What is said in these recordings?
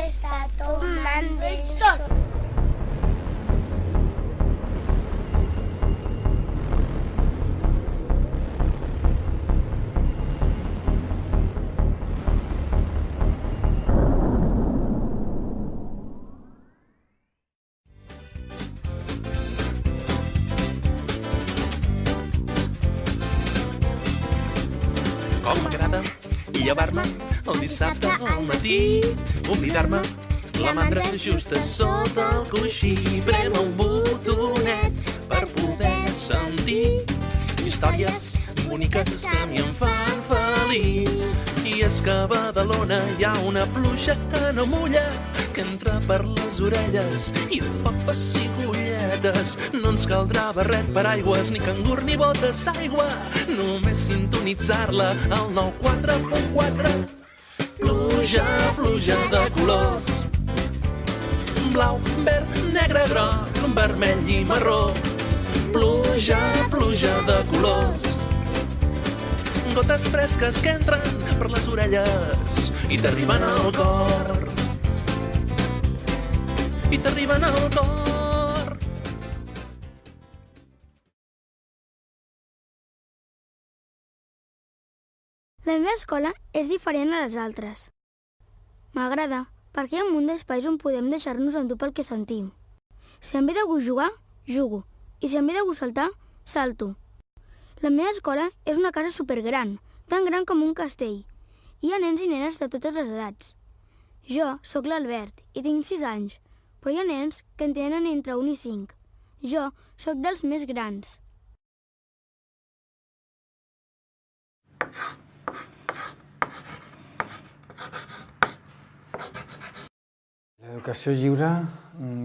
está tomando el sol. Com m'agrada llevar-me el dissabte al matí, oblidar-me la mandra justa sota el coixí, prema un botonet per poder sentir històries boniques que m'hi en fan feliç. I és que a Badalona hi ha una pluja que no mulla, que entra per les orelles i et fa pessigolletes. No ens caldrà barret, paraigües, ni cangur ni botes d'aigua, només sintonitzar-la al 94.4. Pluja, pluja de colors, blau, verd, negre, groc, vermell i marró. Pluja, pluja de colors, gotes fresques que entren per les orelles i t'arriben al cor. I t'arriben al cor. La meva escola és diferent a les altres. M'agrada perquè hi ha un munt d'espais on podem deixar-nos endur pel que sentim. Si em ve de gust jugar, jugo. I si em ve de gust saltar, salto. La meva escola és una casa supergran, tan gran com un castell. Hi ha nens i nenes de totes les edats. Jo sóc l'Albert i tinc 6 anys, però hi ha nens que en tenen entre 1 i 5. Jo sóc dels més grans. L'educació lliure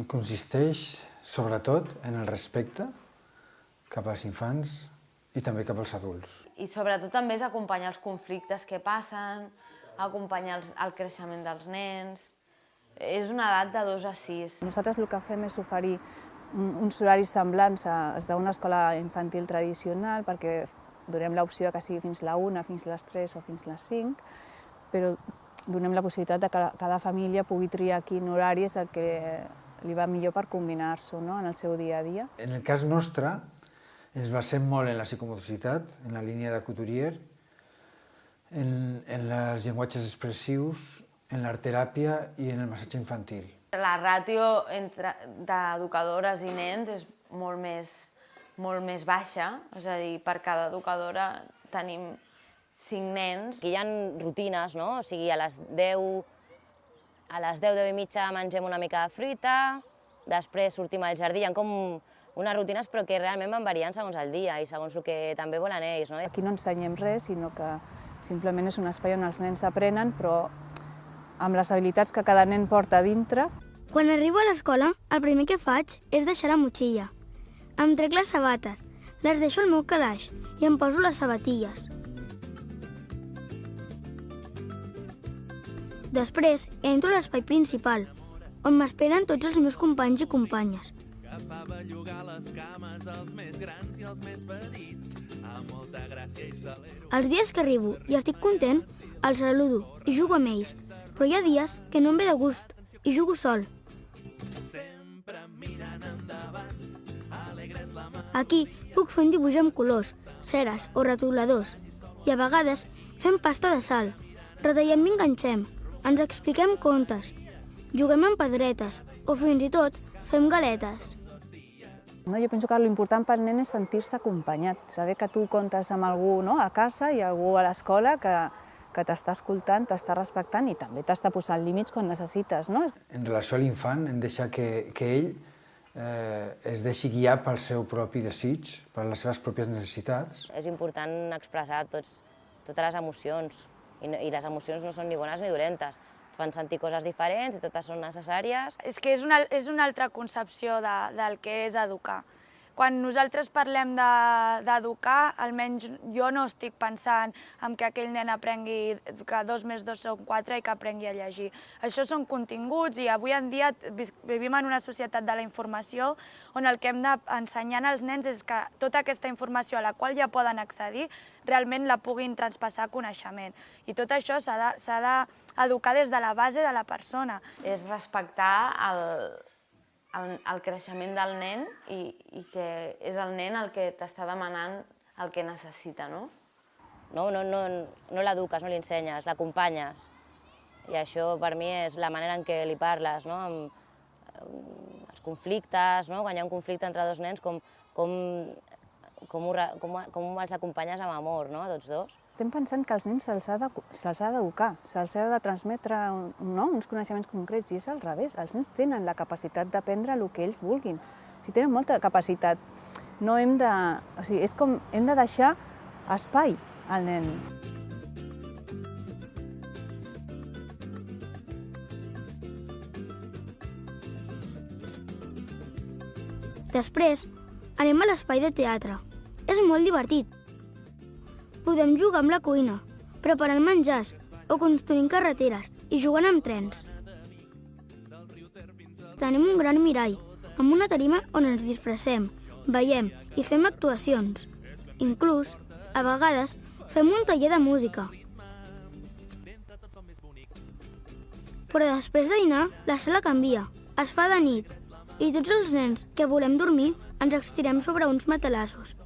consisteix, sobretot, en el respecte cap als infants i també cap als adults. I sobretot també és acompanyar els conflictes que passen, acompanyar el creixement dels nens. És una edat de 2 a 6. Nosaltres el que fem és oferir uns horaris semblants als d'una escola infantil tradicional, perquè donem l'opció que sigui fins la 1, fins les 3 o fins les 5, però donem la possibilitat que cada família pugui triar quin horari és el que li va millor per combinar-s'ho en el seu dia a dia. En el cas nostre, ens basem molt en la psicomotricitat, en la línia de Couturier, en els llenguatges expressius, en l'art-teràpia i en el massatge infantil. La ràtio d'educadores i nens és molt més baixa, és a dir, per cada educadora tenim 5 nens. Hi ha rutines, no? O sigui, a les 10, 10 i mitja mengem una mica de fruita, després sortim al jardí, hi ha com unes rutines però que realment van variant segons el dia i segons el que també volen ells. Aquí no ensenyem res, sinó que simplement és un espai on els nens aprenen, però amb les habilitats que cada nen porta a dintre. Quan arribo a l'escola, el primer que faig és deixar la motxilla. Em trec les sabates, les deixo al meu calaix i em poso les sabatilles. Després entro a l'espai principal, on m'esperen tots els meus companys i companyes. Va bellugar les cames als més grans i als més petits, amb molta gràcia i celero. Els dies que arribo i estic content, els saludo i jugo amb ells, però hi ha dies que no em ve de gust i jugo sol. Sempre mirant endavant, alegres la mà. Aquí puc fer un dibuix amb colors, ceres o retoladors, i a vegades fem pasta de sal, retallem i enganxem, ens expliquem contes, juguem amb pedretes o fins i tot fem galetes. Jo penso que l'important pel nen és sentir-se acompanyat, saber que tu comptes amb algú a casa i algú a l'escola que t'està escoltant, t'està respectant i també t'està posant límits quan necessites. En relació a l'infant, hem de deixar que ell es deixi guiar pel seu propi desig, per les seves pròpies necessitats. És important expressar totes les emocions i les emocions no són ni bones ni dolentes. Et fan sentir coses diferents i totes són necessàries. És que és una altra concepció del que és educar. Quan nosaltres parlem d'educar, almenys jo no estic pensant en que aquell nen aprengui que 2 més 2 són 4 i que aprengui a llegir. Això són continguts i avui en dia vivim en una societat de la informació on el que hem d'ensenyar als nens és que tota aquesta informació a la qual ja poden accedir realment la puguin traspassar a coneixement. I tot això s'ha d'educar des de la base de la persona. És respectar el creixement del nen i que és el nen el que t'està demanant el que necessita, no? No l'eduques, no li ensenyes, l'acompanyes. I això per mi és la manera en què li parles, no? Els conflictes, no? Quan hi ha un conflicte entre dos nens, com els acompanyes amb amor, no? Tots dos. Estem pensant que als nens se'ls ha d'educar, se'ls ha de transmetre uns coneixements concrets, i és al revés. Els nens tenen la capacitat d'aprendre el que ells vulguin. O sigui, tenen molta capacitat. No hem de... O sigui, és com hem de deixar espai al nen. Després, anem a l'espai de teatre. És molt divertit. Podem jugar amb la cuina, preparant menjars o construint carreteres i jugant amb trens. Tenim un gran mirall, amb una tarima on ens disfressem, veiem i fem actuacions. Inclús, a vegades, fem un taller de música. Però després de dinar, la sala canvia, es fa de nit, i tots els nens que volem dormir ens estirem sobre uns matalassos.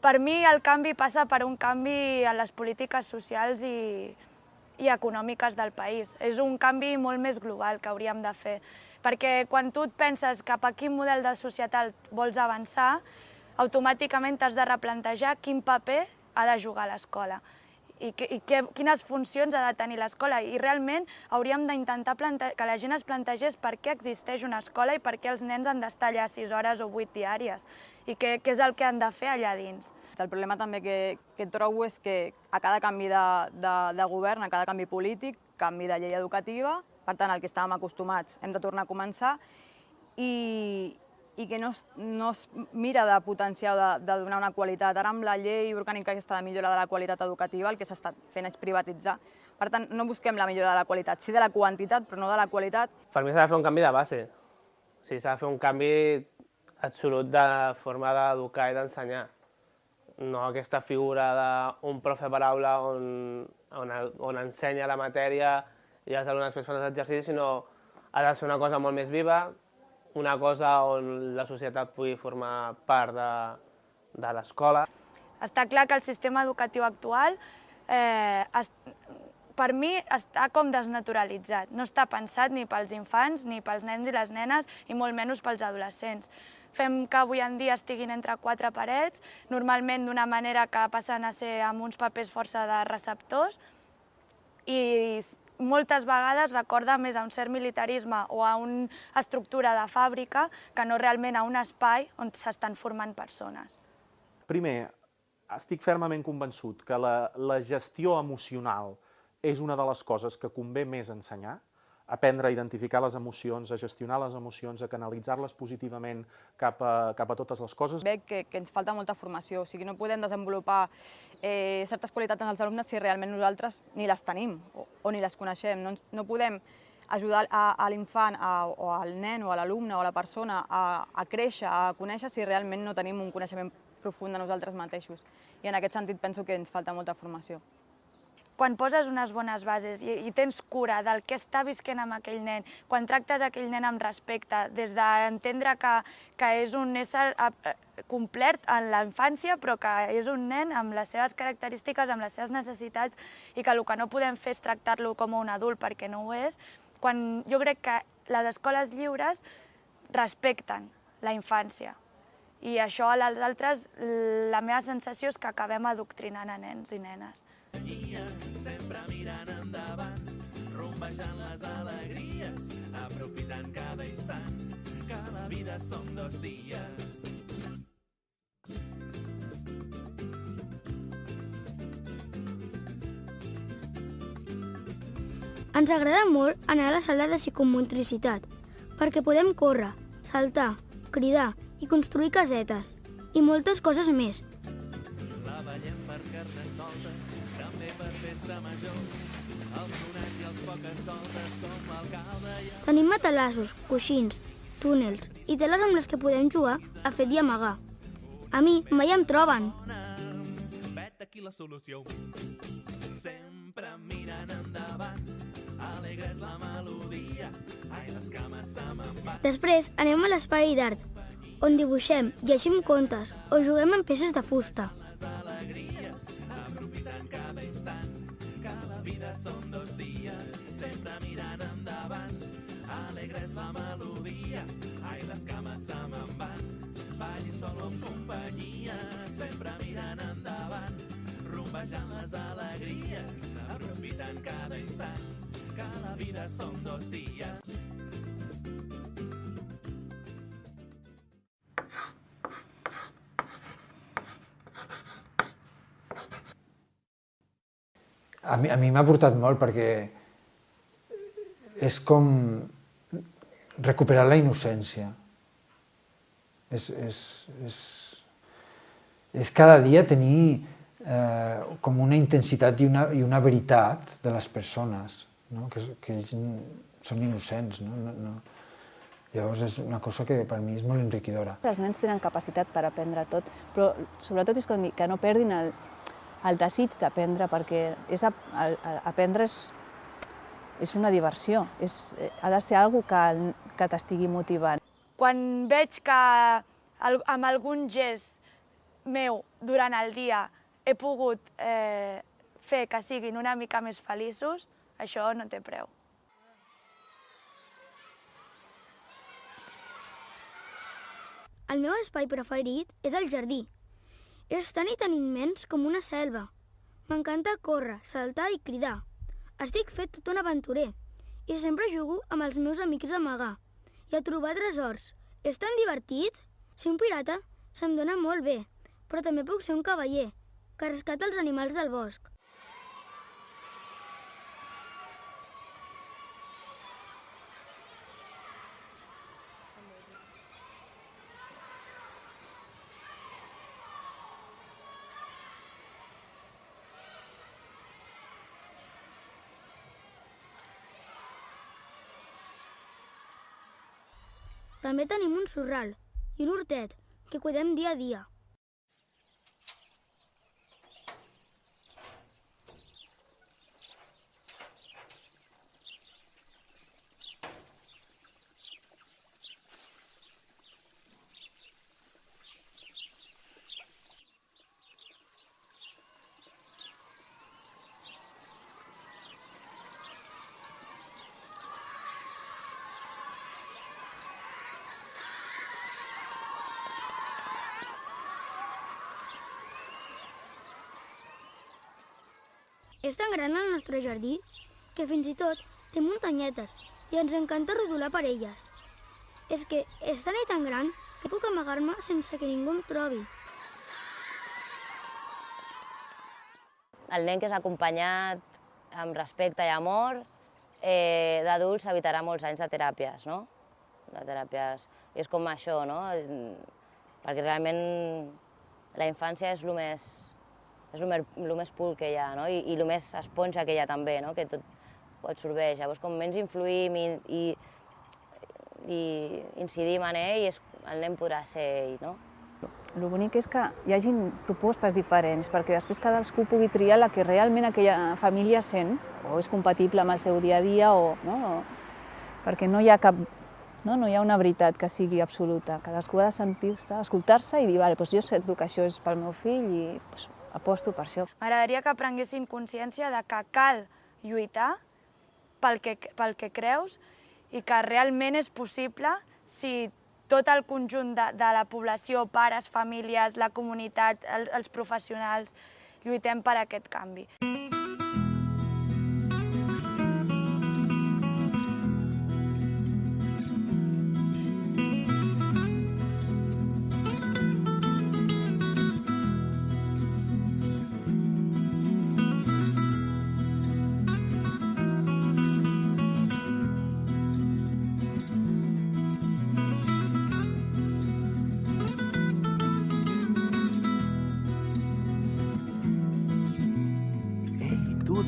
Per mi el canvi passa per un canvi en les polítiques socials i econòmiques del país. És un canvi molt més global que hauríem de fer, perquè quan tu et penses cap a quin model de societat vols avançar, automàticament t'has de replantejar quin paper ha de jugar l'escola i quines funcions ha de tenir l'escola. I realment hauríem d'intentar que la gent es plantegés per què existeix una escola i per què els nens han d'estar allà 6 hores o 8 diàries i què és el que han de fer allà dins. El problema també que trobo és que a cada canvi de govern, a cada canvi polític, canvi de llei educativa, per tant, el que estàvem acostumats hem de tornar a començar i que no es mira de potenciar o de donar una qualitat. Ara amb la llei orgànica aquesta de millora de la qualitat educativa el que s'està fent és privatitzar. Per tant, no busquem la millora de la qualitat, sí de la quantitat, però no de la qualitat. Per mi s'ha de fer un canvi de base. S'ha de fer un canvi absolut de forma d'educar i d'ensenyar. No aquesta figura d'un profe per aula on ensenya la matèria i els alumnes fan els exercicis, sinó ha de ser una cosa molt més viva, una cosa on la societat pugui formar part de l'escola. Està clar que el sistema educatiu actual, per mi, està com desnaturalitzat. No està pensat ni pels infants, ni pels nens i les nenes, i molt menys pels adolescents. Fem que avui en dia estiguin entre 4 parets, normalment d'una manera que passen a ser amb uns papers força de receptors, i moltes vegades recorda més a un cert militarisme o a una estructura de fàbrica que no realment a un espai on s'estan formant persones. Primer, estic fermament convençut que la gestió emocional és una de les coses que convé més ensenyar, aprendre a identificar les emocions, a gestionar les emocions, a canalitzar-les positivament cap a totes les coses. Veig que ens falta molta formació, o sigui, no podem desenvolupar certes qualitats en els alumnes si realment nosaltres ni les tenim o ni les coneixem. No podem ajudar a l'infant o al nen o a l'alumne o a la persona a créixer, a conèixer si realment no tenim un coneixement profund de nosaltres mateixos. I en aquest sentit penso que ens falta molta formació. Quan poses unes bones bases i tens cura del que està visquent amb aquell nen, quan tractes aquell nen amb respecte, des d'entendre que és un ésser complet en la infància, però que és un nen amb les seves característiques, amb les seves necessitats, i que el que no podem fer és tractar-lo com un adult perquè no ho és, quan jo crec que les escoles lliures respecten la infància. I això a les altres, la meva sensació és que acabem adoctrinant a nens i nenes. Sempre mirant endavant, rumbejant les alegries, aprofitant cada instant, que la vida són 2 dies. Ens agrada molt anar a la sala de psicomotricitat, perquè podem córrer, saltar, cridar i construir casetes, i moltes coses més. La ballem per carnestoltes, també per festa major. Els donats i els poques soltes com l'alcalde i el... Tenim matalassos, coixins, túnels i teles amb les que podem jugar a fet i amagar. A mi mai em troben. Vet aquí la solució. Sempre mirant endavant, alegre és la melodia, ai, les cames se me'n van. Després anem a l'espai d'art, on dibuixem, llegim contes o juguem amb peces de fusta. Les alegries, aprofitant cada instant, que la vida són 2 dies, sempre mirant endavant, alegre és la melodia, ai, les cames se me'n van, balli sol o en companyia, sempre mirant endavant, rumbejant les alegries, aprofitant cada instant, que la vida són 2 dies. A mi m'ha portat molt perquè és com recuperar la innocència. És cada dia tenir com una intensitat i una veritat de les persones, no? Que ells són innocents. No? Llavors és una cosa que per mi és molt enriquidora. Els nens tenen capacitat per aprendre tot, però sobretot és com dir que no perdin el desig d'aprendre, perquè aprendre és una diversió, ha de ser una cosa que t'estigui motivant. Quan veig que amb algun gest meu durant el dia he pogut fer que siguin una mica més feliços, això no té preu. El meu espai preferit és el jardí. És tan i tan immens com una selva. M'encanta córrer, saltar i cridar. Estic fet tot un aventurer i sempre jugo amb els meus amics a amagar i a trobar tresors. És tan divertit! Ser un pirata se'm dona molt bé, però també puc ser un cavaller que rescata els animals del bosc. També tenim un sorral i un hortet que cuidem dia a dia. És tan gran el nostre jardí que fins i tot té muntanyetes i ens encanta rodolar per elles. És que és tan i tan gran que puc amagar-me sense que ningú em trobi. El nen que és acompanyat amb respecte i amor d'adults evitarà molts anys de teràpies, no? De teràpies. I és com això, no? Perquè realment la infància és el més pur que hi ha, no? I el més esponja que hi ha també, no? Que tot ho absorbeix. Llavors, com menys influïm i incidim en ell, el nen podrà ser ell, no? El bonic és que hi hagin propostes diferents, perquè després cadascú pugui triar la que realment aquella família sent, o és compatible amb el seu dia a dia, perquè no hi ha cap... No hi ha una veritat que sigui absoluta. Cadascú ha de sentir-se, escoltar-se i dir, jo sento que això és pel meu fill i aposto per això. M'agradaria que prenguessin consciència de que cal lluitar pel que creus i que realment és possible si tot el conjunt de la població, pares, famílies, la comunitat, els professionals, lluitem per aquest canvi.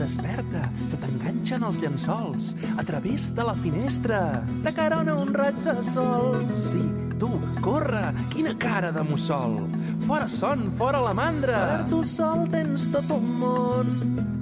desperta, se t'enganxen els llençols a través de la finestra, de carona un raig de sol. Sí, tu, corre, quina cara de mussol. Fora son, fora la mandra. Per tu sol tens tot un món.